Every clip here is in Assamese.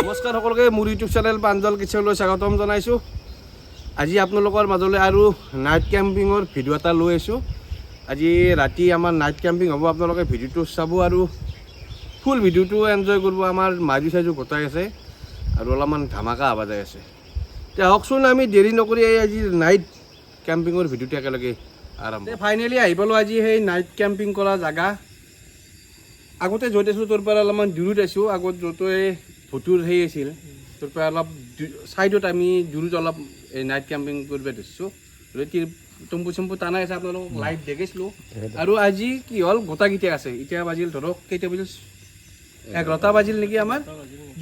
নমস্কাৰ সকলোকে মোৰ ইউটিউব চেনেল প্ৰাঞ্জল কিচনলৈ স্বাগতম জনাইছোঁ। আজি আপোনালোকৰ মাজলৈ আৰু নাইট কেম্পিঙৰ ভিডিঅ' এটা লৈ আহিছোঁ। আজি ৰাতি আমাৰ নাইট কেম্পিং হ'ব, আপোনালোকে ভিডিঅ'টো চাব আৰু ফুল ভিডিঅ'টো এনজয় কৰিব। আমাৰ মাজি চাইজো গোটাই আছে আৰু অলপমান ধামাকা আৱাজ যাই আছে। এতিয়া হওকচোন, আমি দেৰি নকৰি আজি নাইট কেম্পিঙৰ ভিডিঅ'টো একেলগে আৰম্ভ। ফাইনেলি আহি পালোঁ আজি সেই নাইট কেম্পিং কৰা জেগা। আগতে য'ত আছিলোঁ তোৰ পৰা অলপমান দূৰত আছোঁ। আগত য'ত ভুটুৰ সেই আছিল, তোৰ পৰা অলপ ছাইডত আমি দূৰত অলপ এই নাইট কেম্পিং কৰিব ধৰিছোঁ। টম্পু চম্পু টানাই আছে, আপোনালোকক লাইট দেখিছিলোঁ। আৰু আজি কি হ'ল, গোটাকেইটা আছে। এতিয়া বাজিল ধৰক কেইটা বাজিল, 11টা বাজিল নেকি আমাৰ।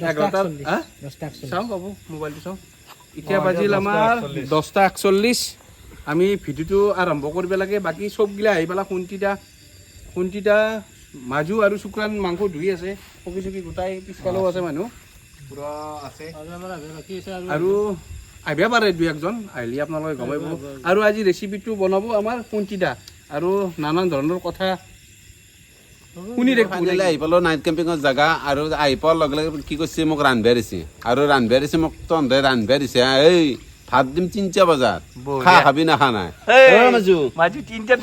11টা চাওঁ পাব, মোবাইলটো চাওঁ। এতিয়া বাজিল আমাৰ 10:41। আমি ভিডিঅ'টো আৰম্ভ কৰিব লাগে। বাকী চবগিলা আহি পেলাই খুন্তিটা মাজু আৰু শুক্ৰান মাংস ধুই আছে। পকি চকি গোটাই পিছফালেও আছে, মানুহ পুৰা আছে। আৰু আহিব পাৰে দুই একজন, আহিলে আপোনালোকে গমাই পাব। আৰু আজি ৰেচিপিটো বনাব আমাৰ খুন্তিটা আৰু নানান ধৰণৰ কথা শুনি ফাইনেলি আহি পালোঁ নাইট কেম্পিঙৰ জেগা। আৰু আহি পোৱাৰ লগে লগে কি কৰিছে, মোক ৰান্ধিব দিছে। আৰু ৰান্ধিব দিছে মোক তহঁতে ৰান্ধিব দিছে। এই ভাত দিম 3টা বজাত, খাবি না খা নাই?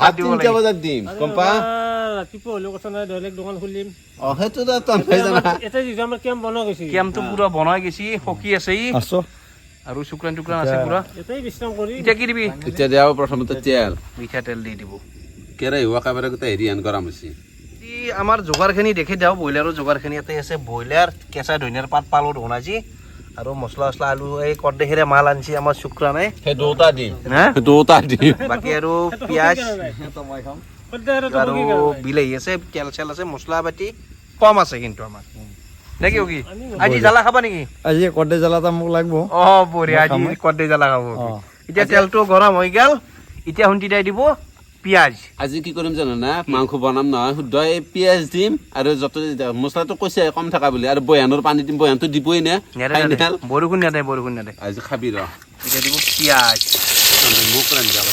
ভাত 3টা বজাত দিম, গম পা? ৰাতিপুৱা হ'লেও কথা নাই, বেলেগ দোকান খুলিম। সেইটো তহঁতে জানা। এতিয়া যিটো আমাৰ কেম্প বনোৱা গৈছে, কেম্পটো পুৰা বনাই গৈছে, সখী আছে আৰু শুক্ৰান টুক্ৰান আছে পুৰা। এটাই বিশ্ৰাম কৰি এতিয়া কি দিবি? এতিয়া দিয়া প্ৰথমতে তেল, মিঠাতেল দি দিব। কেৰাহী হোৱা একেবাৰে গোটেই হেৰি আন গৰম হৈছে। আমাৰ যোগাৰখিনি দেখি দিওঁ। ব্ৰইলাৰৰ যোগাৰখিনি ইয়াতে আছে। ব্ৰইলাৰ, কেঁচা ধনিয়াৰ পাত পালোঁ ধনাজি আৰু মছলা চছলা আলু, এই কৰ্দেশীৰে মাল আনিছে আমাৰ শুক্ৰানে। সেই দুটা দিম, দুটা দিম। বাকী আৰু পিঁয়াজ আৰু বিলাহী আছে, তেল চেল আছে, মছলা পাতি কম আছে কিন্তু আমাৰ। নেকি কি আজি জ্বালা খাবা নেকি? আজি কৰ্দে জ্বালা এটা মোক লাগিব। বঢ়িয়া, আজি কৰ্দে জ্বালা খাব। এতিয়া তেলটো গৰম হৈ গ'ল, এতিয়া শুন্তি দাই দিব পিঁয়াজ। আজি কি কৰিম জানো না, মাংস বনাম নহয়, শুদ্ধ এই পিঁয়াজ দিম আৰু যত মছলাটো কৈছে কম থকা বুলি, আৰু বয়ানৰ পানী দিম। বয়ানটো দিবই নে, বৰষুণ নেদে। আজি খাবি ৰ। এতিয়া দিব পিঁয়াজ। মোক ৰান্ধিব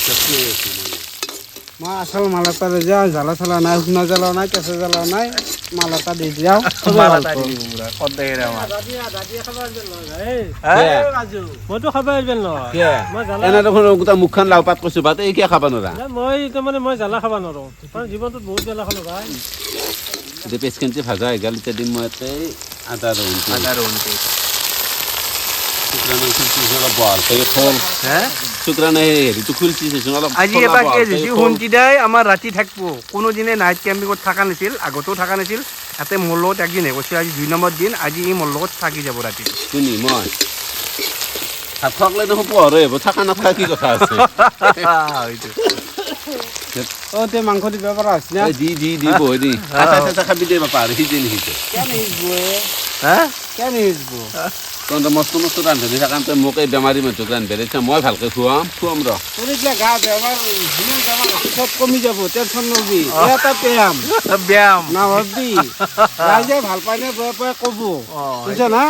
মই আচল মাল এটা দি যাওঁ, জ্বালা চালা নাই, শুকনা জ্বালা নাই, কেঁচা জ্বালা নাই, মাল এটা দি যাওঁ। মইতো খাব আহিবেন নহয়, এনে দেখোন গোটেই মুখখন লাও পাত কৈছো, ভাত এই কিয় খাব নোৱাৰা? মই তাৰমানে মই জ্বালা খাব নোৱাৰো, কাৰণ জীৱনটোত বহুত জ্বালা খালো ভাই। এতিয়া পেচকেঞ্চি ভাজা হৈ গ'ল। এতিয়া দিম মই ইয়াতে আদা ৰহুন। আজি এটা কি শুন্তি দাই আমাৰ ৰাতি থাকিব। কোনোদিনে নাইট কেম্পিঙত থকা নাছিল, আগতেও থকা নাছিল। ইয়াতে মোৰ লগত একদিন কৈছে, আজি 2 নম্বৰ দিন, আজি ই মোৰ লগত থাকি যাব ৰাতি। শুনি মই ভাত খোৱাকলে দেখোন পোহৰ আহিব, থকা নাথাকা কি কথা আছে? তে মাংস দিব পৰা হৈছে না? দি বহি দি খাবি দে বাপা, সিজে নিসিজে তহঁতে মস্ত মস্ত ৰান্ধনি থাকা, তই মোক এই বেমাৰী মানুহটোক ৰান্ধিব দিছা। মই ভালকে খুৱাম ৰ। তোৰ এতিয়া গা বেমাৰ যিমান বেমাৰ চব কমি যাব, টেনচন নলবি। এটা ব্যায়াম নাভাবি, ৰাইজে ভাল পায় নে বেয়া পায় ক'ব, বুজিছ না?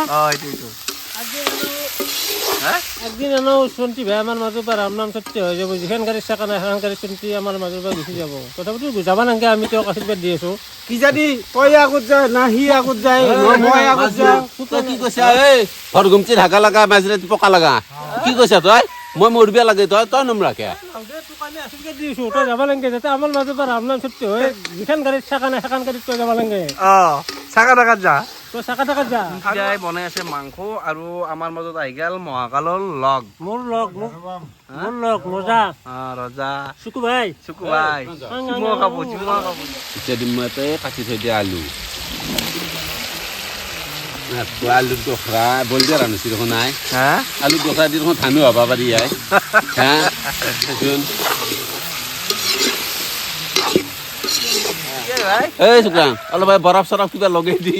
একদিন এনেও চন্তি ভাই আমাৰ মাজৰ পৰা ৰাম নাম সত্য হৈ যাব। যিখন গাড়ীৰ চাকা নাই, সেইখন গাড়ী চন্তি আমাৰ মাজৰ পৰা গুচি যাব। তথাপিতো যাবা নালাগে, আমি তেওঁক আশীৰ্বাদ দি আছো। কি জানি তই আগত যায় না সি আগত যায়, মই আগত যাওঁ। তই কি কৈছা? এই ঘৰ ঘুমচি ঢাকা লগা, মাজৰাতি পকা লগা, কি কৈছা তই? মই মৰিব লাগে, তই নমৰাকে আশীৰ্বাদ দি আছো। তই যাবা লাগে, যাতে আমাৰ মাজৰ পৰা ৰাম নাম সত্য হয়। যিখন গাড়ীৰ চাকা নাই, সেইখন গাড়ীত তই যাবা লাগে। চাকা টাকাত যা, তই চাকা টাকাত যা। বনাই আছে মাংস আৰু আমাৰ মাজত আহি গ'ল মহাকালৰ লগ, মোৰ লগ ৰজা চুকু ভাই। এতিয়া দিম মই ইয়াতে কাটি থৈ দিয়া আলু, আলুৰ দোখৰা বইল দিয়া ৰান্ধিছি দেখোন নাই। আলুৰ দোখৰা দি দেখোন ধানো হ'ব পাৰি আই। এই শুক্ৰান অলপ বৰফ চৰফ কিবা লগাই দি।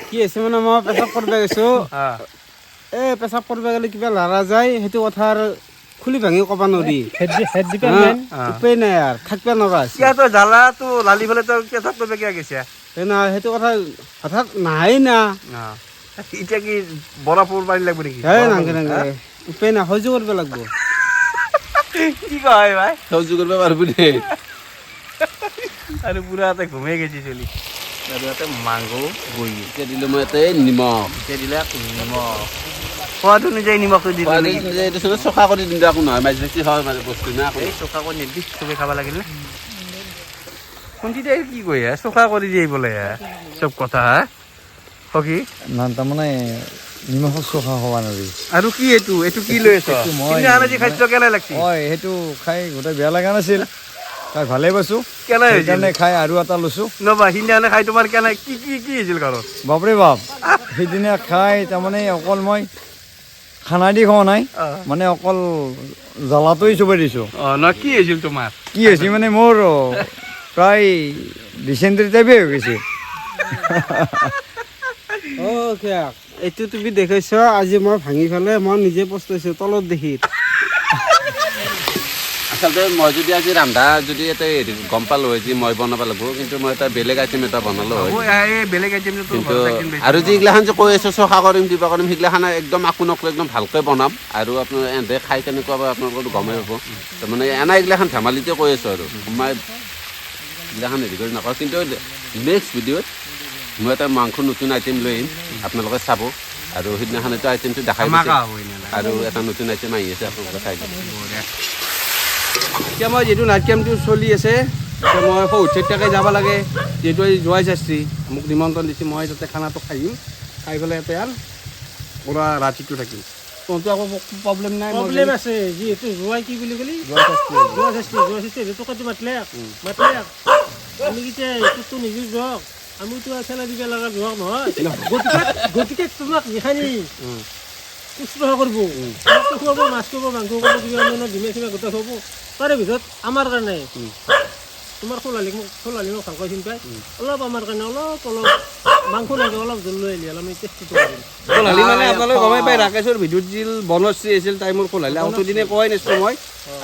কি হৈছে মানে, মই পেচাব কৰিব গৈছো। পেচাব কৰিব গ'লে কিবা লৰা যায়, সেইটো কথা আৰু খুলি ভাঙি ক'ব নোৱাৰি। উপায় নাই আৰু থাকিব নোৱাৰা। জ্বালাটো লালি পেলাই তই পেচাব কৰিব কিয় গৈছে? সেইটো কথা হঠাৎ নাহে না। এতিয়া কি বৰফৰ পানী লাগিব নেকি? নালাগে, উপায় নাই, সহ্য কৰিব লাগিব। কি কয় ভাই? সহ্য কৰিব পাৰিব দেই। আৰু পুৰা এটা ঘুমাই গৈছে চলি আৰু এটা মাংস বহি এতিয়া দিলোঁ মই ইয়াতে নিমখ এতিয়া দিলে নিমখ সোৱাদ অনুযায়ী নিমখটো দি এইটো চফা কৰি দিলে একো নহয় মাছ বেছি হয় মানে বস্তু না এই চোকা কৰি নিদি চবেই খাব লাগিল নে শুনছি কি কৈ চোকা কৰি দিয়ে বোলে চব কথা হা সখী তাৰমানে নিমখৰ চোখা হ'ব নোৱাৰি আৰু কি এইটো এইটো কি লৈ আছ সিদিনাখন আজি খাদ্য কেনে লাগছে হয় সেইটো খাই গোটেই বেয়া লগা নাছিল খাই ভালেই পাইছোঁ কেনে হৈছিল সেইকাৰণে খাই আৰু এটা লৈছোঁ নবা সিদিনাখনে খাই তোমাৰ কেনে কি কি কি হৈছিল ঘৰত বাপৰে বাপ সেইদিনা খাই তাৰমানে অকল মই খানা দি খোৱা নাই মানে অকল জ্বালাটোৱেই চবেই দিছোঁ ন কি হৈছিল তোমাৰ কি হৈছে মানে মোৰ প্ৰায় ডিচেণ্ট্ৰি টাইপেই হৈ গৈছে অ' খেয়াক এইটো তুমি দেখাইছ আজি মই ভাঙি পেলাই মই নিজে পস্তাইছোঁ তলত দেখি আচলতে মই যদি আজি ৰান্ধা যদি এটা গম পালোঁ হয় যে মই বনাব লাগিব কিন্তু মই এটা বেলেগ আইটেম এটা বনালোঁ হয় বেলেগ আইটেম কিন্তু আৰু যিগিলাখান যে কৈ আছোঁ চফা কৰিম কিবা কৰিম সেইগিলাখান একদম আকো নকলে একদম ভালকৈ বনাম আৰু আপোনাৰ এহঁতে খাই কেনেকুৱা বা আপোনালোকৰ গমেই পাব তাৰমানে এনে এইগিলাখান ধেমালিতে কৈ আছোঁ আৰু মই এইগিলাখান হেৰি কৰি নকওঁ কিন্তু নেক্সট ভিডিঅ'ত মই এটা মাংস নতুন আইটেম লৈ আহিম আপোনালোকে চাব আৰু সেইদিনাখন এইটো আইটেমটো দেখাই দিছে আৰু এটা নতুন আইটেম আহি আছে আপোনালোকে চাই যাব এতিয়া মই যিটো নাইট কেম্পটো চলি আছে এতিয়া মই সৌচেতিয়াকৈ যাব লাগে যিহেতু আজি যোৱাই শাস্ত্ৰী মোক নিমন্ত্ৰণ দিছে মই তাতে খানাটো খাইম খাই পেলাই ইয়াতে আৰু পুৰা ৰাতিটো থাকিম তহঁতো আকৌ প্ৰব্লেম নাই প্ৰব্লেম আছে যিহেতু যোৱাই কি বুলি ক'লি যোৱা শাস্তি টকাটো মাতিলে আমি কেতিয়া এইটোতো নিজে যাওক আমিতো খেলা দিব লগা যোৱাক নহয় গতিকে তোমাক যিখানি শুশ্ৰূষা কৰিব খুৱাব মাছ খুৱাব মাংস খুৱাব কিবা অন্যান্য ডিমে চিমে গোটেই খুৱাব তাৰে ভিতৰত আমাৰ কাৰণে তোমাৰ খোলালি মোক ভালকৈ চিন্তাই অলপ আমাৰ কাৰণে অলপ মাংস লাগে অলপ জোল লৈ আহিলে আমি টেষ্টিটো কৰিম খোলালি মানে আপোনালোকে গমেই পাই ৰাকেশৰ ভিডিঅ'ত যিল বনশ্ৰী আছিল তাই মোৰ খোলালি আউটো দিনে কোৱাই নাছিলোঁ মই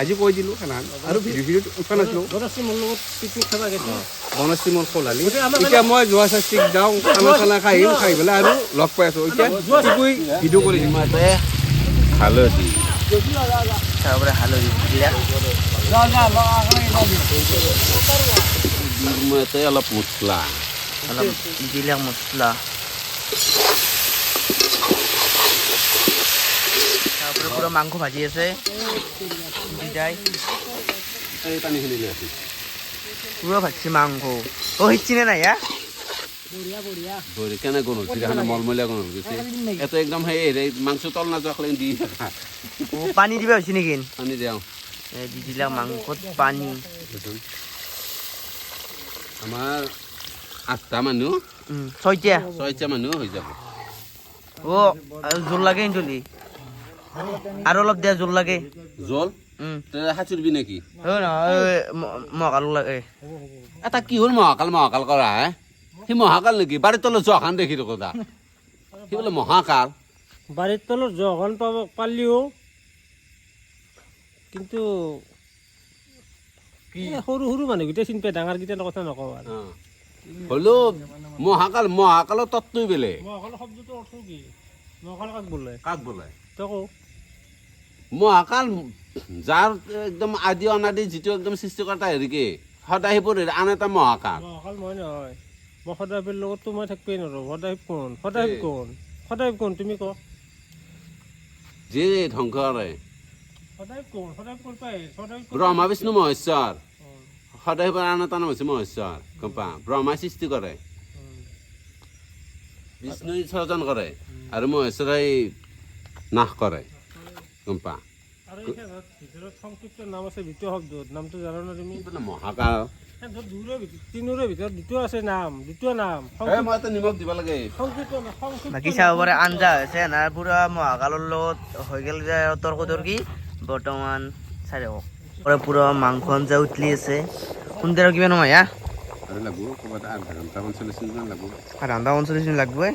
আজি কৈ দিলোঁ খানা আৰু ভিডিঅ'ত উঠা নাছিলোঁ বনশ্ৰী মোৰ লগত পিকনিক খাব গৈছে বনশ্ৰী মোৰ খোলালি এতিয়া মই যোৱা শাস্ত্ৰীক যাওঁ খানা খাই আহিম খাই পেলাই আৰু লগ পাই আছোঁ এতিয়া ভিডিঅ' কৰি দিম মই হালধি মই ইয়াতে অলপ মছলা জিলা মছলা তারপরে পুরো মাংস ভাজি আছে এই পানীখিনি লৈ আছোঁ পুরো ভাজছি মাংস ও হিচ্ছি না নাই ধৰি কেনে গণ হৈছে দেখানে মলমলীয়া গণ হৈছে এইটো একদম সেই মাংস তল নাযোৱাকৈ দি থাকা ও পানি দিবা হয়েছে নাকি পানী দিওঁ দি দিলাম মাংসত পানি আমাৰ 8টা মানুহ 6টা মানুহ হৈ যাব ও জোল লাগে চলি আর অলপ দিয়া জোল লাগে জল হাঁচুৰবি নেকি মকালো লাগে এটা কি হ'ল মহাকাল কৰা হে সি মহাকাল নেকি বাৰীৰ তলত যোৱাখান দেখি থাকো দা সি বোলে মহাকাল বাৰীৰ তলত জখন পাব পালিও কিন্তু সৰু সৰু মানুহকেইটা চিনি পায় ডাঙৰকেইটাৰ কথা নকওঁ আৰু হ'লেও মহাকালৰ তত্ত্বই বেলেগ মহাকাল শব্দটো অৰ্থ কি মহাকাল কাক বোলে তই কওঁ মহাকাল যাৰ একদম আদি অনাদি যিটো একদম সৃষ্টিকৰ্তা হেৰিকে সদায় সেইবোৰ আন এটা মহাকাল মহাকাল মই নহয় মই সদায়ৰ লগততো মই থাকিবই নোৱাৰোঁ সদায় কোন তুমি ক যি ধ্বংস কৰে সদায় কোন পায় ব্ৰহ্মা বিষ্ণু মহেশ্বৰ সদায় আন এটা নাম হৈছে মহেশ্বৰ গম পা ব্ৰহ্মাই সৃষ্টি কৰে বিষ্ণুই সৰ্জন কৰে আৰু মহেশ্বৰাই নাশ কৰে গম পা আৰু ভিতৰত সংক্ষিপ্ত নাম আছে দ্বিতীয় শব্দত নামটো জানা না তুমি মহাকাল তিনিৰে ভিতৰত দ্বিতীয় নাম মই এটা নিমখ দিব লাগে সংক্ষিপ্ত বাকী চাব পাৰে আঞ্জা হৈছে এনাৰ পুৰা মহাকালৰ লগত হৈ গ'ল যে তৰ্ক তৰ্কি বৰ্তমান চাই থাকক পুৰা মাংস আঞ্জা উতলি আছে সুন্দৰ কিমান সময় আৰু লাগব ক'ৰবাত আধা ঘণ্টা 45 মিনিটমান লাগব আধা 45 মিনিট লাগবই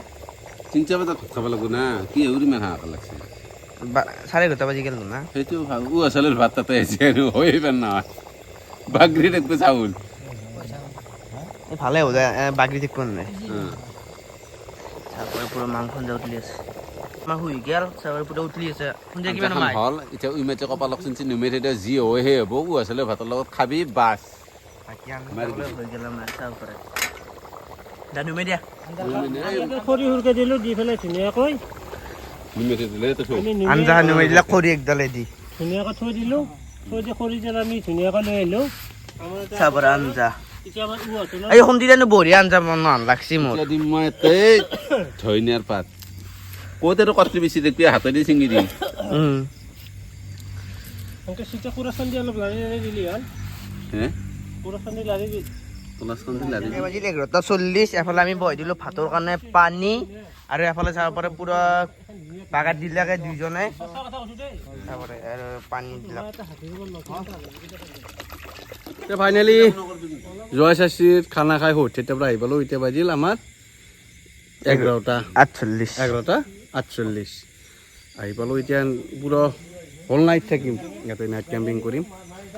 3টা বজাত খাব লাগব না কি হেৰি ইমান হাহাকাৰ লাগছে 11:30 বাজি গেল না সেইটো আচলৰ ভাত তাতে আছে আৰু হৈ পেন নহয় বাগৰি দেখব চাউল ভালে হ'ব বাগৰি থাকিব নাই তারপরে পুরো মাংস আঞ্জা উতলি আছে আমার হুই গেল তারপরে পুরো উতলি আছে সুন্দর কিমান সময় হল এতিয়া উইমেতে কপালক চিনচি নুমে থৈ দিয়া যি হয় সেই হ'ব আচলৰ ভাতৰ লগত খাবি বাছ বাকী আঞ্জা হৈ গেল আমাৰ চাব পাৰে দানু মে দিয়া খৰি সুৰকে দিলোঁ দি পেলাই ধুনীয়াকৈ নিমেৰি দিলে তো থৈ আমি আঞ্জা নুমে দিলে খৰি একডালে দি ধুনীয়াকৈ থৈ দিলোঁ থৈ দি খৰি যেন আমি ধুনীয়াকৈ লৈ আহিলোঁ চাব পাৰে আঞ্জা এতিয়া আমাৰ উহাটো ন এই সন্ধিয়ানো বঢ়িয়া আঞ্জা মন লাগছি মোৰ এতিয়া দিম মই ধনিয়াৰ পাত ক'তে আৰু কষ্ট বেছি দেখি হাতেদি ছিঙি দিম এনেকৈ চিটা কুৰাচান দি অলপ লাৰি লাৰি দিলি হ'ল হে কুৰাচান দি লাৰি দি তলাচখন লাৰি বাজিল 11:40 এফালে আমি বহাই দিলোঁ ভাতৰ কাৰণে পানী আৰু এফালে চাব পাৰে পুৰা বাগাত দিলাকে দুইজনে চাব পাৰে আৰু পানী দিলাক ফাইনেলি জয় শাস্ত্ৰীত খানা খাই হোটেলৰ পৰা আহি পালোঁ এতিয়া বাজিল আমাৰ 11টা 11:48 আহি পালোঁ এতিয়া পুৰা হল নাইট থাকিম ইয়াতে নাইট কেম্পিং কৰিম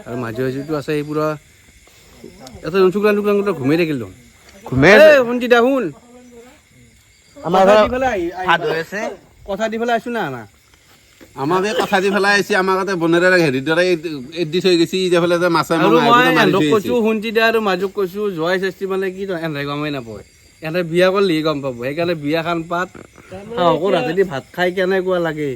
আৰু মাজে মাজেতো আছে এই পুৰা ইয়াতে চুকলান টুকলান ঘুমাই থাকিলোঁ শুনছি দা শুন আমাৰ কথা দি পেলাই ভাত হৈ আছে কথা দি পেলাই আছোঁ না না আমাক এই কথা দি পেলাই আহিছে আমাৰ তাতে বনেৰে হেৰিৰ দৰে এডি থৈ গৈছে যেফালে যে মাছে আৰু মই মাৰি এহেঁতক থৈ কৈছোঁ শুনছি দা আৰু মাজক কৈছোঁ জয় শাস্ত্ৰী মানে কি এহেঁতে গমেই নাপায় এহেঁতে বিয়া কৰিলেহি গম পাব সেইকাৰণে বিয়াখন পাত আকৌ ৰাতিদি ভাত খাই কেনেকুৱা লাগে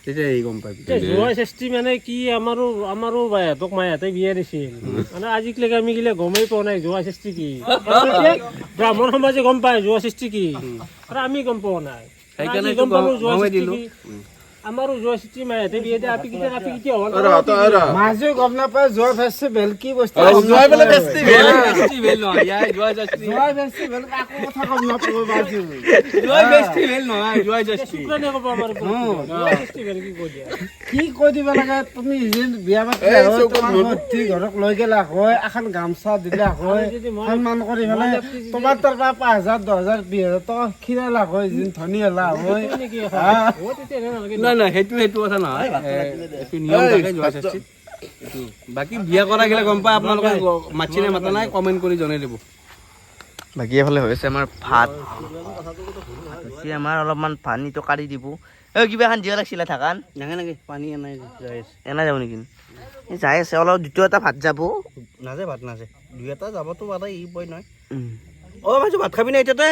তেতিয়া সেই গম পাবি জয় শাস্ত্ৰী মানে কি আমাৰো বাহঁতক মাহঁতে বিয়া দিছিল মানে আজিলৈকে আমি গিলে গমেই পোৱা নাই জয় শাস্ত্ৰী কি ব্ৰাহ্মণ সমাজে গম পায় জয় শাস্ত্ৰী কি আৰু আমি গম পোৱা নাই সেইকাৰণে আজি গম পালোঁ জয় গমেই শাস্ত্ৰী দিলোঁ। কি আমাৰো জয় শাস্ত্ৰী মাহঁতে বিয়া দিয়ে আপি কেতিয়া হ'ল মাজেও গম নাপায় জয় ফেষ্টিভেল কি বস্তু জয় বোলে ফেষ্টিভেল নহয় ইয়াৰ জয় শাস্ত্ৰী জয় ফেষ্টিভেল কাকো কথা গম নাপাব মাজেও জয় ফেষ্টিভেল নহয় জয় শাস্ত্ৰী শুক্ৰানে ক'ব আমাৰ জয় শাস্ত্ৰী বেল কি কৈ দিয়া কি কৈ দিব লাগে তুমি যে বিয়া পাতিলে হয় তোমাৰ ভৰ্তি ঘৰক লৈ গেলা হয় এখন গামচা দিলা হয় সন্মান কৰি পেলাই তোমাৰ তাৰ পৰা 5,000 10,000 20,000 টকা খিৰালা হয় যেন ধনী হলা হয় নেকি তেতিয়া নালাগে নাই নাই সেইটো কথা নহয় এইটো নিয়ম থাকে জয় শাস্ত্ৰীত বাকী বিয়া কৰা গেলে গম পায় আপোনালোকে মাতিনে মাতা নাই কমেণ্ট কৰি জনাই দিব বাকী এফালে হৈ আছে আমাৰ ভাত হৈছে আমাৰ অলপমান পানীটো কাঢ়ি দিব কিবা এখন দিয়া লাগিছিলে থাকান নাগে নাগে পানী এনাই যাই আছে এনা যাব নেকি যাই আছে অলপ দ্বিতীয় এটা ভাত যাব নাযায় ভাত নাযায় দুই এটা যাবতো বাদা ই বই নহয় অ' ভাইছো ভাত খাবি না এতিয়াতে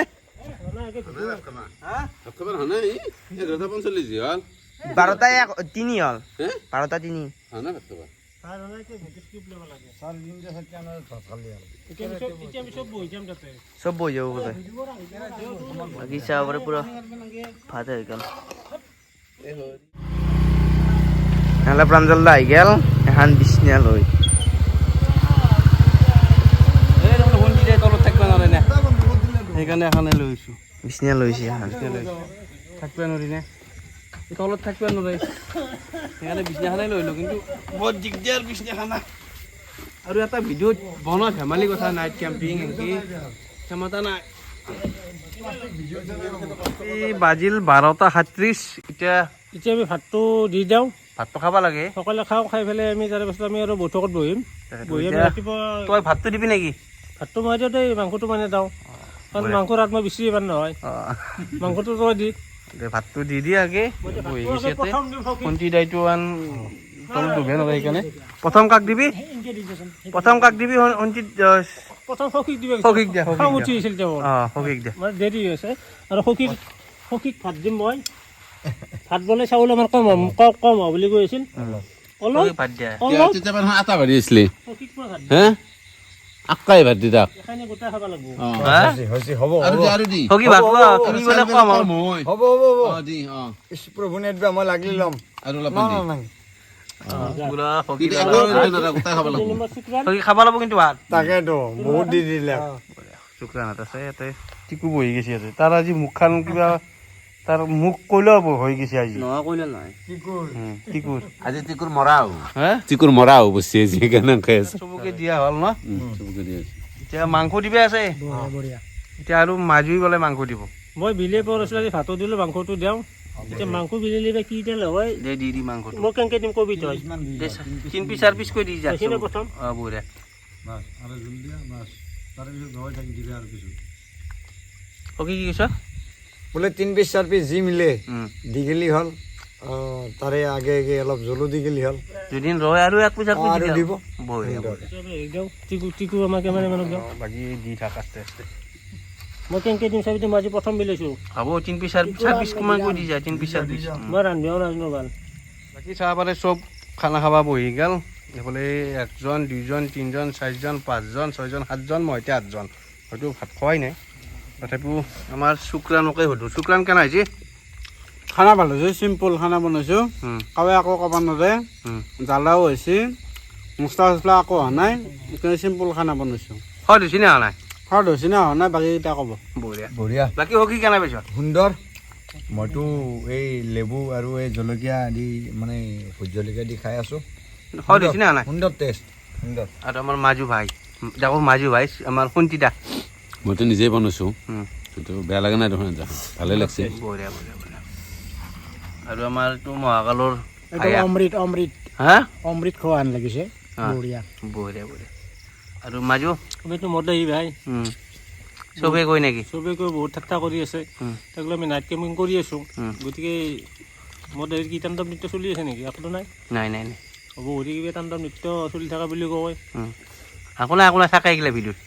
ভাত খাবৰ হোৱা নাই 11:45 হ'ল 12:03 হ'ল হে 12:03 হোৱা নাই ভাত খাব চব বহি যাব বোলে বাগিচা পাৰে পুৰা ভাত হৈ গ'ল নহ'লে প্ৰাঞ্জল দা আহি গ'ল এখন বিচনা লৈ তলত থাকিব নোৱাৰে নে সেইকাৰণে এখনে লৈ আহিছোঁ বিচনা লৈছে এখন থাকিব নোৱাৰি নে তলত থাকিব নোৱাৰে সেইকাৰণে বিছনাখনে লৈ আহিলোঁ কিন্তু বৰ দিগদাৰ বিছনাখনা আৰু এটা ভিডিঅ'ত বনোৱা ধেমালি কথা নাইট কেম্পিং এনেকৈ ক্ষমতা নাই এই বাজিল 12:37 এতিয়া আমি ভাতটো দি দিওঁ ভাতটো খাব লাগে সকলোৱে খাওঁ খাই পেলাই আমি তাৰে পাছত আমি আৰু বৈঠকত বহিম বহি আমি ৰাতিপুৱা তই ভাতটো দিবি নেকি ভাতটো মই দিওঁ দেই মাংসটো মানে দিওঁ কাৰণ মাংসৰ হাত মই বেছি ইমান নহয় মাংসটো তই দি ভাতটো দি দিয়ে আগে বহি গৈছে কণ্টি দাইটো আন তলত ডুবে নৰে সেইকাৰণে প্ৰথম কাক দিবি প্ৰথম সখীক দিব সখীক দিয়া খং উঠি আহিছিল তেওঁ সখীক দিয়া মানে দেৰি হৈ আছে আৰু সখীক ভাত দিম মই ভাত বনাই চাউল আমাৰ কম হ'ব বুলি কৈ আছিল অলপ ভাত দিয়া অলপ তেতিয়া মানে আটা ভাৰি আছিলি সখীক মই ভাত হে আক্কাই ভাত দি তাক এখানে গোটাই খাব লাগিব হ'ব আৰু দি সখী ভাত তুমি বোলে কম হ'ব হ'ব হ'ব দি প্ৰভু নেদবা মই লাগি ল'ম আৰু অলপ নাই পুৰা সখী গোটাই খাব লাগিব নিমখ শুকান সখী খাব লাগিব কিন্তু ভাত তাকেতো বহুত দি দিলে শুক্ৰাণত আছে ইয়াতে টিকু বহি গৈছে ইয়াতে তাৰ আজি মুখখন কিবা তাৰ মুখ কইলেও হৈ গৈছে আজি নহয় কইলে নাই টিকুৰ আজি টিকুৰ মৰা হ'ব হে টিকুৰ মৰা হ'ব বুজিছে সেইকাৰণে খাই আছে চবকে দিয়া হ'ল ন চবকে দি আছে এতিয়া মাংস দিবে আছে বঢ়িয়া এতিয়া আৰু মাজুই গ'লে মাংস দিব মই বিলে পৰছিলো আজি ভাতো দিলোঁ মাংসটো দিওঁ এতিয়া মাংস বিলিলে কি দিলে হয় দে দি মাংসটো মই কেনেকৈ দিম কবি তই 3 পিচ 4 পিচ কৈ দি যা এইখিনি প্ৰথম অঁ বঢ়িয়া সখী কি কৈছ বোলে 3 পিচ 4 পিচ যি মিলে দি গেলি হ'ল তাৰে আগে আগে অলপ জলদি গেলি হ'ল দুদিন ৰয় আৰু এক পইচা আৰু দিব বঢ়িয়া টিকু আমাৰ কেমেৰা মানুহ দিয়ক বাকী দি থাক আস্তে আস্তে মই কেনেকৈ দিম চাবি মই আজি প্ৰথম বিলাইছোঁ হ'ব 3 পইচাৰ 26 কিমান কৰি দি যায় 3 পইচাৰ 20 মই ৰান্ধিও নাজানো ভাল বাকী চাহ পাৰে চব খানা খাবা বহি গ'ল এইফালে 1 জন 2 জন 3 জন 4 জন 5 জন 6 জন 7 জন মই এতিয়া 8 জন হয়তো ভাত খোৱাই নাই তথাপিও আমাৰ শুক্ৰাণকে সোধোঁ শুক্ৰাণ কেনে হৈছে খানা ভাল হৈছে চিম্পুল খানা বনাইছোঁ কাৱে আকৌ ক'ব নোৱাৰে জ্বালাও হৈছে মছলা চছলা একো হোৱা নাই চিম্পুল খানা বনাইছোঁ হয় হৈছে নে হোৱা নাই সোৱাদ হৈছে নে হোৱা নাই বাকীকেইটা ক'ব বঢ়িয়া বঢ়িয়া বাকী হকি কেনে পাইছ সুন্দৰ মইতো এই লেবু আৰু এই জলকীয়া আদি মানে ভোট জলকীয়া দি খাই আছোঁ হয় হৈছে নে হোৱা নাই সুন্দৰ টেষ্ট সুন্দৰ আৰু আমাৰ মাজু ভাই দেখো মাজু ভাই আমাৰ শুন্তিদা মইতো নিজেই বনাইছোঁ কিন্তু বেয়া লাগে নাই দেখোন ভালেই লাগছে বঢ়িয়া বঢ়িয়া বঢ়িয়া আৰু আমাৰ এইটো মহাকালৰ অমৃত অমৃত হা অমৃত খোৱা আন লাগিছে বঢ়িয়া বঢ়িয়া বঢ়িয়া আৰু মাজু আমিতো মদহী ভাই চবেই কৈ নেকি চবেই কৈ বহুত ঠাট্টা কৰি আছে তাক লৈ আমি নাইট কেম্পিং কৰি আছোঁ গতিকে মদহীৰ কি তাণ্ডৱ নৃত্য চলি আছে নেকি একোতো নাই নাই নাই নাই হ'ব গতিকে কিবা তাণ্ডৱ নৃত্য চলি থকা বুলি কয় আপোনাৰ আপোনাৰ চাকাই গিলা ভিডিঅ'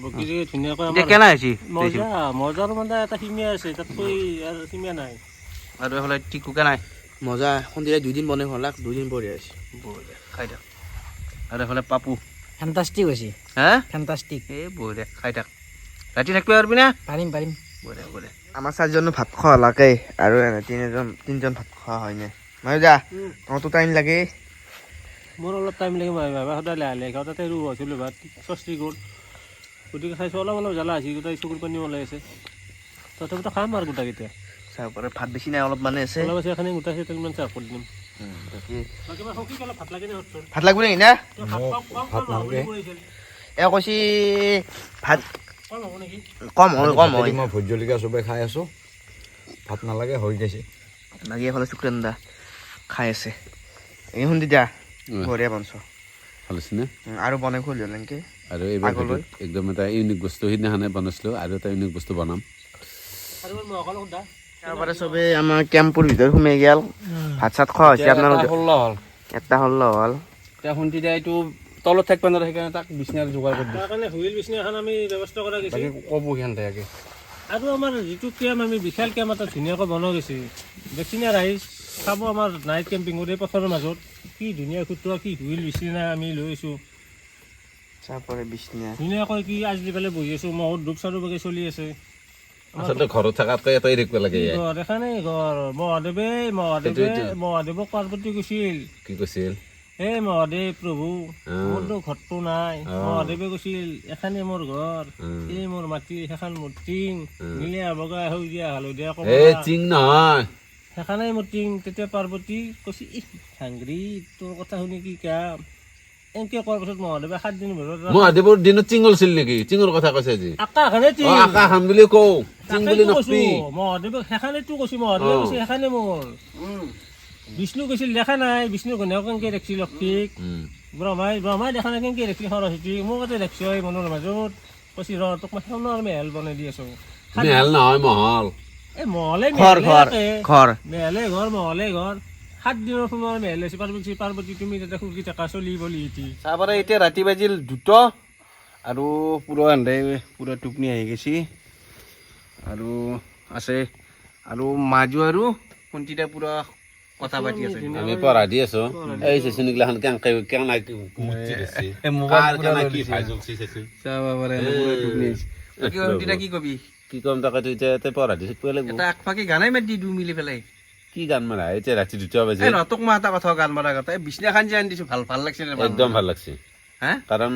গতিকে ধুনীয়াকৈ এতিয়া কেনে হৈছে মজা মজাৰ মানে এটা সীমা আছে তাতকৈ আৰু সীমা নাই আৰু এইফালে টিকু কেনে মজা সন্ধিয়া 2 দিন বনাই হ'লাক 2 দিন বঢ়িয়া আছে বঢ়িয়া খাই থাক আৰু এইফালে পাপু ফেণ্টাষ্টিক হৈছে হা ফেণ্টাষ্টিক এই বঢ়িয়া খাই থাক ৰাতি থাকিব পাৰিবি না পাৰিম পাৰিম বঢ়িয়া বঢ়িয়া আমাৰ 4জনো ভাত খোৱা হ'লাকেই আৰু এনে 3জন ভাত খোৱা হয়নে মই যা তহঁতো টাইম লাগে মোৰ অলপ টাইম লাগে মই ভাবা সদায় লাহে লাহে খাওঁ তাতে ৰু হৈছিলোঁ ভাত চষ্টি গ'ল গতিকে খাইছোঁ অলপ অলপ জ্বালা হৈছে গোটেই চকুৰ পানী ওলাই আছে তথাপিতো খাম আৰু গোটাকেইটা চাহ পাৰে ভাত বেছি নাই অলপ মানে আছে অলপ আছে এখানে গোটাইছে ইমান চাহ কৰি দিম ভাত লাগে নে ভাত লাগব নেকি না ভাত নালাগে এ কৈছি ভাত কম হ'ব নেকি কম হয় মই ভোট জলকীয়া চবেই খাই আছোঁ ভাত নালাগে হৈ গৈছে লাগি এফালে শুক্ৰেন্দা খাই আছে এই শুনি দিয়া বঢ়িয়া বনছ ভাল হৈছে নে আৰু বনাই খুলি হ'ল নেকি আৰু এইবাৰ ভিডিঅ'ত একদম এটা ইউনিক বস্তু সিদিনাখনে বনাইছিলোঁ আৰু এটা ইউনিক বস্তু বনাম আৰু মই অকলে সোধা তাৰপৰা চবে আমাৰ কেম্পৰ ভিতৰত সোমাই গেল ভাত চাত খোৱা হৈছে আপোনাৰ হ'ল এটা হ'ল এতিয়া শুন্তিদা এইটো তলত থাকিব নোৱাৰে সেইকাৰণে তাক বিচনাৰ যোগাৰ কৰি তাৰ কাৰণে হুইল বিচনা এখন আমি ব্যৱস্থা কৰা গৈছে বাকী ক'ব সিহঁতে আগে আৰু আমাৰ যিটো কেম্প আমি বিশাল কেম্প এটা ধুনীয়াকৈ বনোৱা গৈছে বেছিনা ৰাইজ চাব আমাৰ নাইট কেম্পিঙত এই পথাৰৰ মাজত কি ধুনীয়া খুটোৱা কি হুইল বিচনা আমি লৈ আহিছোঁ তাৰপৰা বিচনা ধুনীয়াকৈ কি আজি পেলাই বহি আছোঁ মহত ডুব চাৰুবাকে চলি আছে আচলতে ঘৰত থকাতকৈ এটাই থাকিব লাগে ঘৰ এখানেই ঘৰ মহাদেৱক পাৰ্বতী কৈছিল কি কৈছিল হে মহাদেৱ প্ৰভু মোৰতো ঘৰটো নাই মহাদেৱে কৈছিল এখানে মোৰ ঘৰ এই মোৰ মাটি সেইখন মোৰ টিং নীলা বগা সেউজীয়া হালধীয়া এই চিং নহয় সেইখানে মোৰ টিং তেতিয়া পাৰ্বতী কৈছি ই হাংৰি তোৰ কথা শুনি কি কাম এনেকে কোৱাৰ পাছত মহাদেৱে 7 দিন ভিতৰত মহাদেৱৰ দিনত চিং ওলছিল নেকি চিঙৰ কথা কৈছে আজি আকাশখানে টিং আকাশখন বুলি কওঁ চিং বুলি তাকেইতো কৈছো, নকবি মহাদেৱে সেইখানেতো কৈছি মহাদেৱে কৈছে সেইখানে মোৰ বিষ্ণু কৈছিল দেখা নাই বিষ্ণুৰ ঘনীয়েক কেনেকে দেখছি লক্ষীক ব্ৰহ্মাই দেখা নাই কেনেকে দেখছি সৰস্বতী মোৰ কতে দেখছি মনৰ মাজত কৈছি ৰ তোক মই সোণৰ মেহেল বনাই দি আছো মেহেল নহয় মহল এই মহলে ঘৰ মেহেলে ঘৰ মহলে ঘৰ 7 দিনৰ সোণৰ মেহেল আছে পাৰ্বতী তুমি তাতে সুখী থাকা চলি বলি এটি তাৰপৰা এতিয়া ৰাতি বাজিল 2 আৰু পুৰা এন্ধাই পুৰা টোপনি আহি গৈছি আৰু আছে আৰু মাজু আৰু শুন্তিদা পুৰা কথা পাতি আছে আমি পঢ়া দি আছো এই চেচনিগিলাখান কেনেকে মুচি দিছে কাৰ কেনে কি ভাই জ্বলছি চেচনি চাবা পাৰে পুৰা টোপনি আহিছে বাকী শুন্তিদা কি কবি কি কম তাকে এতিয়া পঢ়া দি শিকিব লাগিব এটা আগফাকে গানাই মাতি দি দুই মিলি পেলাই কি গান মাৰা এতিয়া ৰাতি 2 বাজে এই তোক মই এটা কথা গান মাৰা কথা বিছনাখান যে আনি দিছো ভাল লাগছে একদম ভাল লাগছে হা কাৰণ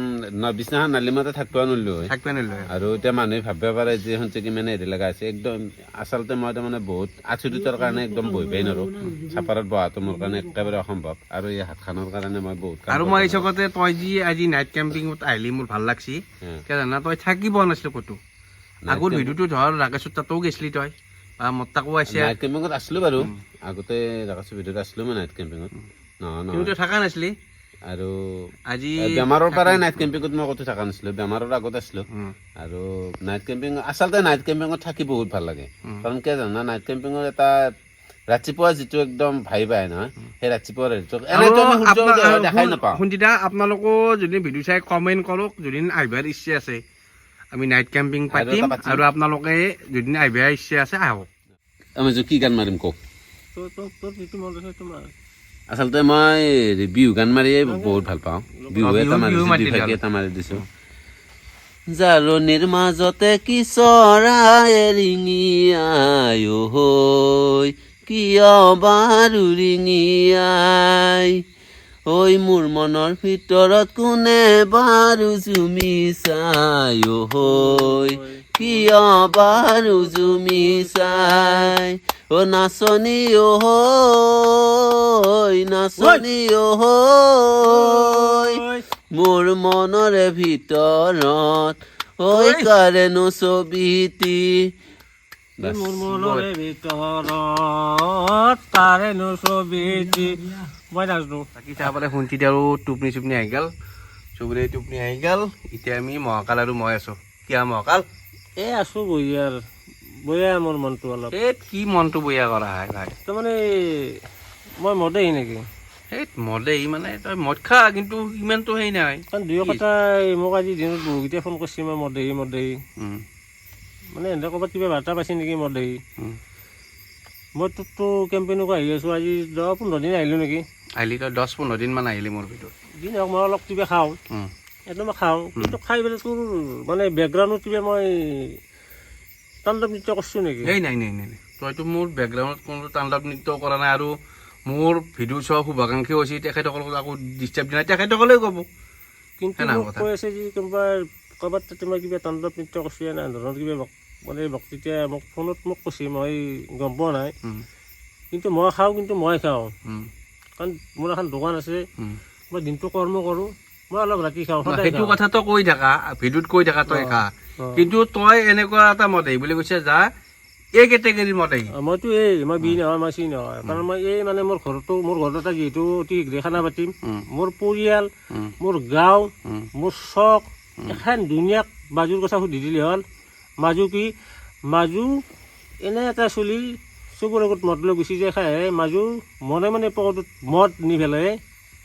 বিছনাখন নালি মাতে থাকিব নোৱাৰিলো থাকবে নিলো আৰু এতিয়া মানুহে ভাবিব পাৰে যে শুনছে কি মানে হেৰি লগা আছে একদম আচলতে মই তাৰমানে বহুত আচৰিতৰ কাৰণে একদম বহি পাই নোৱাৰো চাপাৰত বহাটো মোৰ কাৰণে একেবাৰে অসম্ভৱ আৰু এই হাতখনৰ কাৰণে মই বহুত আৰু মই এই চকতে তই যি আজি নাইট কেম্পিঙত আহিলি মোৰ ভাল লাগছি কিয় জানা তই থাকিব নাছিলো ক'তো আগৰ ভিডিঅ'টো ধৰ ৰাকেশৰ তাতেও গৈছিলি তই বা মোৰ তাকো আছে নাইট কেম্পিঙত আছিলো বাৰু আগতে ৰাকেশৰ ভিডিঅ'ত আছিলো মই নাইট কেম্পিঙত তুমিতো থকা নাছিলি আৰু আজি বেমাৰৰ পৰাই নাইট কেম্পিঙত মই ক'তো থকা নাছিলো বেমাৰৰ আগত আছিলো আৰু নাইট কেম্পিং আচলতে নাইট কেম্পিঙত থাকি বহুত ভাল লাগে কাৰণ কিয় জানা নাইট কেম্পিঙৰ এটা ৰাতিপুৱা যিটো একদম ভাই বাই নহয় সেই ৰাতিপুৱা এনেতো আমি সূৰ্য উদয় দেখাই নাপাওঁ শুনিতা আপোনালোকো যদি ভিডিঅ' চাই কমেণ্ট কৰক যদি আহিবৰ ইচ্ছা আছে আমি নাইট কেম্পিং পাতিম আৰু আপোনালোকে যদি আহিবৰ ইচ্ছা আছে আহক আমি কি গান মাৰিম কওক তোৰ যিটো মন আছে তোমাৰ আচলতে মই বিহু গান মাৰিয়ে বহুত ভাল পাওঁ বিহু এটা মাৰি দিছো জালনিৰ মাজতে কি চৰাই ৰিঙি আই হৈ কিয় বাৰু ৰিঙি আই ঐ মোৰ মনৰ ভিতৰত কোনে বাৰু জুমি চাই হৈ কিয় বাৰু জুমি চাই অ নাচনী অ নাচনী অ মোৰ মনৰে ভিতৰত ঐ কাৰেনো ছবিটি মোৰ মনৰে ভিতৰত তাৰে নছবিটি মই নাজানো বাকী তাৰপৰা শুনতি আৰু টোপনি আহি গ'ল চবৰে টোপনি আহি গ'ল এতিয়া আমি মহাকাল আৰু মই আছো কিয় মহাকাল এই আছো বহিয়া মোৰ মনটো অলপ এই কি মনটো বয়া কৰা হয় ভাই তাৰমানে মই মদেই নেকি এই মদেই মানে তই মদ খা কিন্তু ইমানটো হেৰি নাই কাৰণ দুই কথা মোক আজি দিনত বহুকেইটাই ফোন কৰিছে মই মদেহি মানে এনে ক'ৰবাত কিবা বাৰ্তা পাইছে নেকি মদেহি মই তোৰতো কেম্পেইনক আহি আছোঁ আজি 10-15 দিন আহিলোঁ নেকি আহিলি তই 10-15 দিন মান আহিলি মোৰ ভিতৰত দিন হওক মই অলপ কিবা খাওঁ একদম মই খাওঁ কিন্তু খাই পেলাই তোৰ মানে বেকগ্ৰাউণ্ডত কিবা মই তাণ্ডৱ নৃত্য কৰিছোঁ নেকি এই নাই তইতো মোৰ বেকগ্ৰাউণ্ডত কোনো তাণ্ডৱ নৃত্য কৰা নাই আৰু মোৰ ভিডিঅ' চোৱা শুভাকাংক্ষী হৈছে তেখেতসকলক আকৌ ডিষ্টাৰ্ব দিয়া নাই তেখেতসকলে ক'ব কিন্তু মোক কৈ আছে যে ক'ৰবাত তাতে মই কিবা তাণ্ডৱ নৃত্য কৰিছোঁ এনে ধৰণৰ কিবা মানে তেতিয়া মোক ফোনত মোক কৈছে মই গম পোৱা নাই কিন্তু মই খাওঁ কিন্তু মই খাওঁ কাৰণ মোৰ এখন দোকান আছে মই দিনটো কৰ্ম কৰোঁ মই অলপ ৰাতি খাওঁ সেইটো কথাটো কৈ থাকা ভিডিঅ'ত কৈ থাকা তই খা কিন্তু তই এনেকুৱা এটা মদ আহি বুলি কৈছে যা এই কেটেগৰীৰ মদ আহি মইতো মই বি নহয় মই চি নহয় কাৰণ মই মানে মোৰ ঘৰত এটা যিহেতু অতি শীঘ্ৰে খানা পাতিম মোৰ পৰিয়াল মোৰ গাঁও মোৰ চখ এখন ধুনীয়াক মাজুৰ কথা সুধি দিলে হ'ল মাজু এনে এটা চলি চকুৰ আগত মদ লৈ গুচি যায় খাই মাজু মনে পকেটত মদ নি পেলাই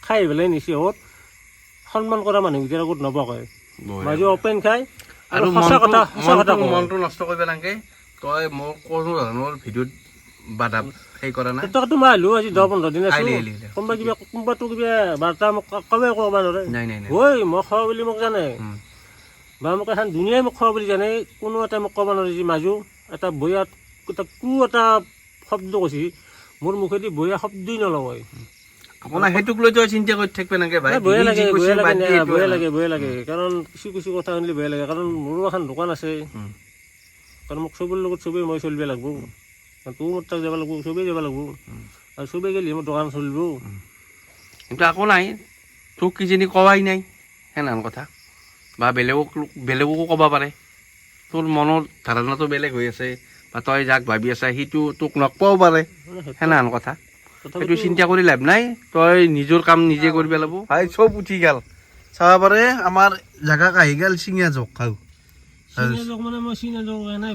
খাই পেলাই নিচে হত সন্মান কৰা মানুহকেইটাৰ আগত নবকে মাজু অপেন খায় আৰু মনটো নষ্ট কৰিব নালাগে তই মোৰ কোনো ধৰণৰ ভিডিঅ'ত বাধা সেই কৰা নাই তইতো মই আহিলোঁ আজি 10-15 দিন আছোঁ কোনোবাতো কিবা বাৰ্তা মোক কবে ক'ব নোৱাৰে নাই ঐ মই খাওঁ বুলি মোক জানে বা মোক এখন দুনিয়াই মোক খাওঁ বুলি জানে কোনো এটা মোক ক'ব নোৱাৰে যে মাজু এটা বয়াত এটা শব্দ কৈছে মোৰ মুখেদি বয়া শব্দই নলয় আপোনাৰ সেইটোক লৈ তই চিন্তা কৰি থাকিব নালাগে ভাই বয়া লাগে কাৰণ কিছু কথা শুনিলে বেয়া লাগে কাৰণ মোৰো এখন দোকান আছে কাৰণ মোক চবৰ লগত চবেই মই চলিব লাগিব তোৰ মোৰ তাক যাব লাগিব চবেই যাব লাগিব আৰু চবেই গ'লে মোৰ দোকান চলিব কিন্তু একো নাই তোক কিজানি কোৱাই নাই সেনেহেন কথা বা বেলেগকো ক'ব পাৰে তোৰ মনৰ ধাৰণাটো বেলেগ হৈ আছে বা তই যাক ভাবি আছা সিটো তোক নক'বও পাৰে সেনেহেন কথা সেইটো চিন্তা কৰি লাভ নাই তই নিজৰ কাম নিজে কৰিব লাগিব ভাই চব উঠি গ'ল চাব পাৰে আমাৰ জাগাক আহি গ'ল চিঙিয়া জোক খাওঁ মানে মই চিনা যোগ নাই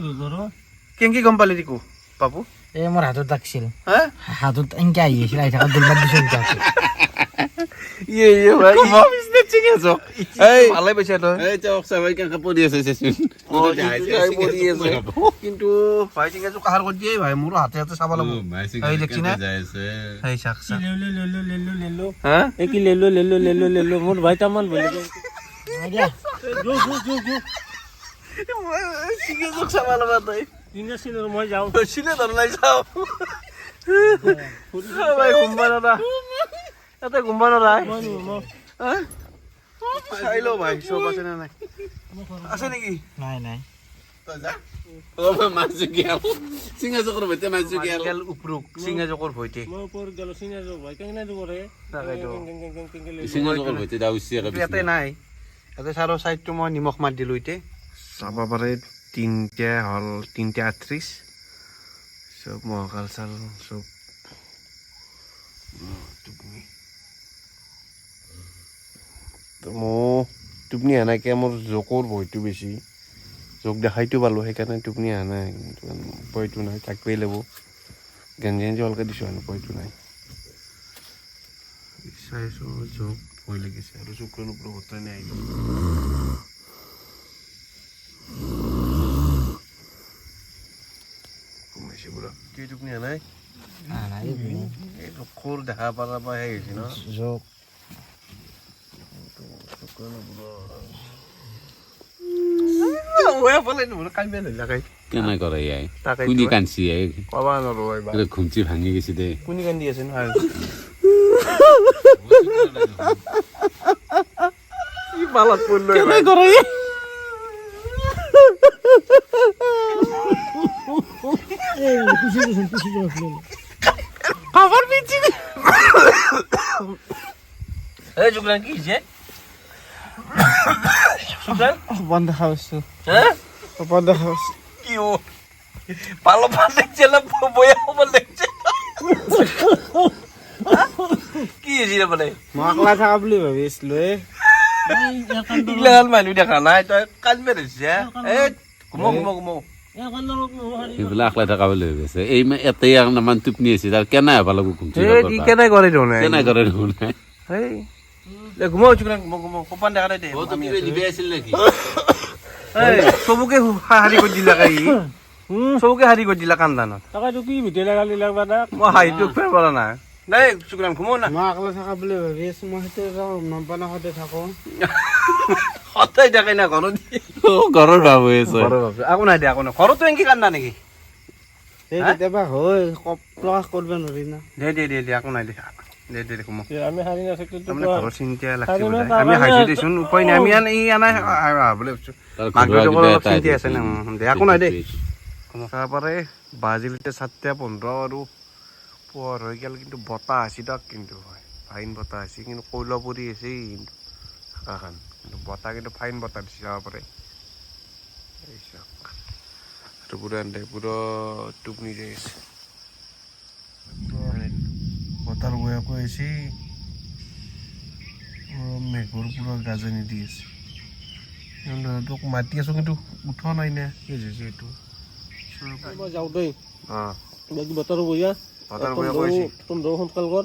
কেনেকৈ গম পালি দেখো পাপু এই মোৰ হাতত ডাকছিল হা হাতত এনেকে আহি আছিল আহি থকা দুলবাৰ দিছিল ভালে পাইছা তই কিন্তু ভাই চিঙিয়াজোক কাহাৰ কৰি দিয়ে ভাই মোৰ হাতে চাব লাগিব দেখছি না কি লেলো মোৰ ভাই তামান বলে চিঙিয়াজোক চাব লাগিব তই মই যাওঁ চিনে ধৰ নাই চাওঁ ভাই ঘুমবা দাদা এটা ঘুমবা দাদা চাই লওঁ ভাই চব আছে নে নাই আছে নেকি নাই চিঙাজোকৰ ভৈতে ইয়াতে নাই ইয়াতে চাৰৰ চাইডটো মই নিমখ মাত দিলোঁ এতিয়া চাব পাৰে 3টা হ'ল 3:38 চব মহাকাল চাল চব মোৰ টোপনি অহা নাইকিয়া মোৰ জোকৰ ভয়টো বেছি জোক দেখাইতো পালোঁ সেইকাৰণে টোপনি অহা নাই কিন্তু ভয়টো নাই থাকিবই লাগিব গেঞ্জি গেঞ্জি ভালকৈ দিছোঁ এনেকুৱা এইটো নাই চাইছোঁ জোক ভয় লাগিছে আৰু চকুৰ ওপৰত গোটাই নাই কমাইছে পুৰা কি টোপনি নাই এইটো খোৰ দেখা পাৰা পৰা সেই হৈছে ন জোক কেনে কৰে ইয়াই তাকেইতো। কোনি কান্দছি ক'বা নোৱাৰোঁ এইবাৰ ঘুমচি ভাঙি গৈছে দে কোনে কান্দি আছে ন কি পালাত পৰিলো কেনে কৰে এই জুগলান কি যে সপন দেখা পাইছোঁ হ্যাঁ সপন দেখা পাইছোঁ কি ও পালো পাল দেখছে না বয়া বল দেখছে কি জি রে বলে মই অকলে থকা বুলি ভাবি আছিলোঁ ইগলা গাল মানুহ দেখা নাই তই কাল মেরেছে এই ঘুমো ঘুমো ঘুমো এইবিলাক আকলাই থকা বুলি ভাবি আছে এই এতেই নামান টোপনি আছে তাৰ কেনে হ'ব লাগিব ঘুমচি কি কেনে কৰে দেখোন কেনে কৰে দেখোন এই ঘুমো চুকুৰা ঘুমো ঘুমো কপান দেখা নাই দে আছিল নেকি এই চবকে হাৰি কৰি দিলা কাই চবকে হাৰি কৰি দিলা কান্দানত তাকাতো কি ভিতৰে লাগালি লাগবা না মই হাঁহিটো ফেৰ পৰা নাই নাই চুকুৰান ঘুমো না মই অকলে থকা বুলি ভাবি আছোঁ মই সেইটো নম্পানা সদায় থাকোঁ সদায় থাকে না ঘৰত ঘৰৰ ভাৱ হৈ আছে একো নাই দে একো নাই ঘৰতো এনেকে কান্দা নেকি এই কেতিয়াবা হয় প্ৰকাশ কৰিব নোৱাৰি না দে দে দে দে একো নাই দে দে দে ঘুমো আমি হারি না থাকলে তো তাৰমানে ঘৰৰ চিন্তা লাগছে আমি হাঁহিছো দেচোন উপায় নাই আমি এই আনাই বুলি ভাবিছোঁ মাক দেউতাকৰ অলপ চিন্তা আছে না দে একো নাই দে তাৰপৰা বাজিল এতিয়া 7:15 আৰু পোহৰ হৈ গ'ল কিন্তু বতাহ আছে তাক কিন্তু হয় ফাইন বতাহ আছে কিন্তু কয়লা পৰি আছে কিন্তু আকাশখন কিন্তু বতাহ কিন্তু ফাইন বতাহ দিছে যাব পাৰে এই চাওক আৰু পুৰা পুৰা টোপনি যাই আছে বতাৰ বয়াকৈ আছে মেঘৰ পুৰা গাজনি দি আছে তোক মাতি আছোঁ কিন্তু উঠোৱা নাই নে কি হৈছে এইটো মই যাওঁ দেই অঁ বাকি বতৰ বঢ়িয়া বতাৰ বয়াকৈ আছে তুমি দৌ সোনকাল কৰ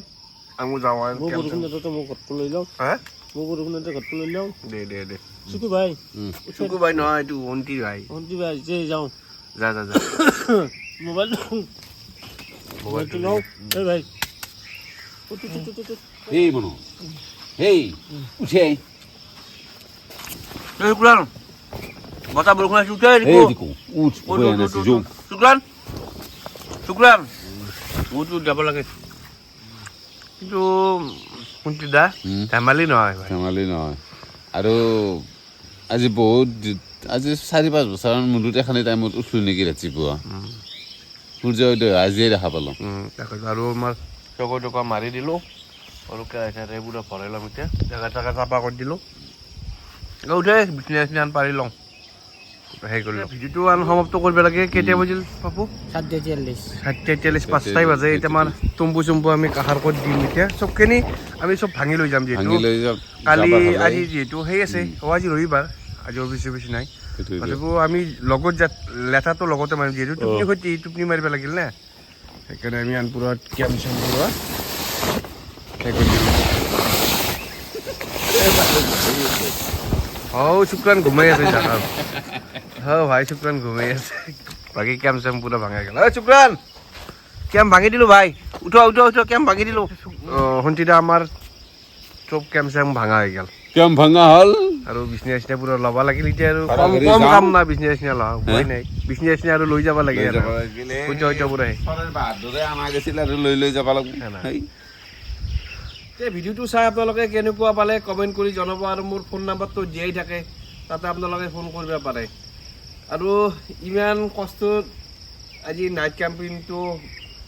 আমি যাওঁ আৰু মই বৰষুণ এটাতে মই ঘৰটো লৈ লওঁ হা মই বৰষুণ এটা ঘৰটো লৈ লওঁ দে দে দে চুকু ভাই চুকু ভাই নহয় এইটো অন্তি ভাই অন্তি ভাই যে যাওঁ যা যা যা মোবাইলটো লওঁ এই ভাই এই মনো এই উঠে এই কুলান বতাহ বৰষুণ আছে উঠে এই দিকো উঠ বৈ আনিছে জোক শুক্লান শুক্লান উঠ যাব লাগে কিন্তু শুনতি দা ধেমালি নহয় ভাই ধেমালি নহয় আৰু আজি বহুত আজি 4-5 বছৰৰ মূৰত এখন টাইমত উঠলো নেকি ৰাতিপুৱা সূৰ্য উদয় আজিয়ে দেখা পালোঁ তাকেতো আৰু আমাৰ চকু টকা মাৰি দিলোঁ আৰু কেৰাহী এইবোৰ ভৰাই ল'ম এতিয়া জেগা চেগা চাফা কৰি দিলোঁ উঠে বিচনা চিচনা পাৰি লওঁ হেৰি কৰিলোঁ ভিডিঅ'টো সমাপ্ত কৰিব লাগে কেতিয়া বাজিল পাপু 7:43 5টাই বাজে এতিয়া আমাৰ তুম্বু চুম্বু আমি কাষাৰ কৰি দিম এতিয়া চবখিনি আমি চব ভাঙি লৈ যাম যিহেতু ভাঙি লৈ যাওক কালি আজি যিহেতু সেই আছে আজি ৰবিবাৰ আজি অফিচ চফিচ নাই তথাপিও আমি লগত লেঠাটো লগতে মাৰিম যিহেতু টোপনি সৈতে টোপনি মাৰিব লাগিল না সেইকাৰণে আমি আনপুৰত কেম চেম পূৰা সেই কৰি দিলোঁ শুক্ৰান ঘুমাই আছে জানা ভাই শুক্ৰান ঘুমাই আছে বাকী কেম চেম পূৰা ভাঙাই গ'ল শুক্ৰান কেম ভাঙি দিলোঁ ভাই উঠো উঠো উঠো কেম ভাঙি দিলোঁ শুনতিদা আমাৰ চব কেম চেম ভাঙা হৈ গ'ল কেম ভাঙা হ'ল আৰু বিচনা চিচনা পুৰা ল'ব লাগিল এতিয়া আৰু কম কাম না বিচনা চিচনা লোৱা উপায় নাই বিচনা চিচনা আৰু লৈ যাব লাগে সূৰ্য সূৰ্য পুৰা বাহাদুৰে আমাৰ গৈছিল আৰু লৈ যাব লাগিব ভিডিঅ'টো চাই আপোনালোকে কেনেকুৱা পালে কমেণ্ট কৰি জনাব আৰু মোৰ ফোন নাম্বাৰটো দিয়াই থাকে তাতে আপোনালোকে ফোন কৰিব পাৰে আৰু ইমান কষ্টত আজি নাইট কেম্পিংটো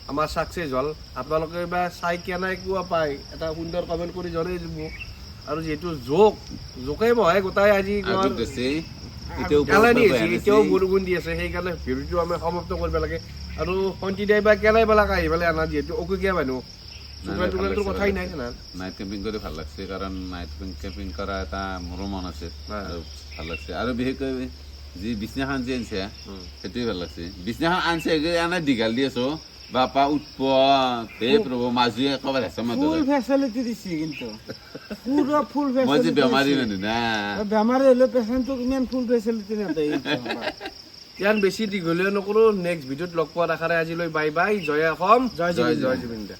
আমাৰ ছাকচেছ হ'ল আপোনালোকে বা চাই কেনেকুৱা পায় এটা সুন্দৰ কমেণ্ট কৰি জনাই দিব আৰু যিহেতু জোকে বহাই গোটাই আজি এতিয়াও বৰষুণ দি আছে সেইকাৰণে ভিডিঅ'টো আমি সমাপ্ত কৰিব লাগে আৰু সন্ধিয়াই বা কেলাই বেলাক আহি পেলাই আনা যিহেতু অসুখীয়া মানুহ কথাই নাই নাইট কেম্পিং কৰি ভাল লাগছে কাৰণ নাইট কেম্পিং কৰা এটা মোৰো মন আছে আৰু ভাল লাগছে আৰু বিশেষকৈ যি বিচনাখন যে আনিছে সেইটোৱে ভাল লাগছে বিচনাখন আনিছে এনে দীঘাল দি আছো বাপা উৎপত হে প্ৰভু মাজুৱে একেবাৰে হেঁচা মাত ফুল ফেচিলিটি দিছে কিন্তু পুৰা ফুল মই যে ফেচিলিটি বেমাৰী মানুহ না বেমাৰী হ'লেও পেচেণ্টক ইমান ফুল ফেচিলিটি নাপায় ইয়ান বেছি দীঘলীয়া নকৰোঁ নেক্সট ভিডিঅ'ত লগ পোৱাৰ আশাৰে আজিলৈ বাই বাই জয় অসম জয় জয় জুবিন দা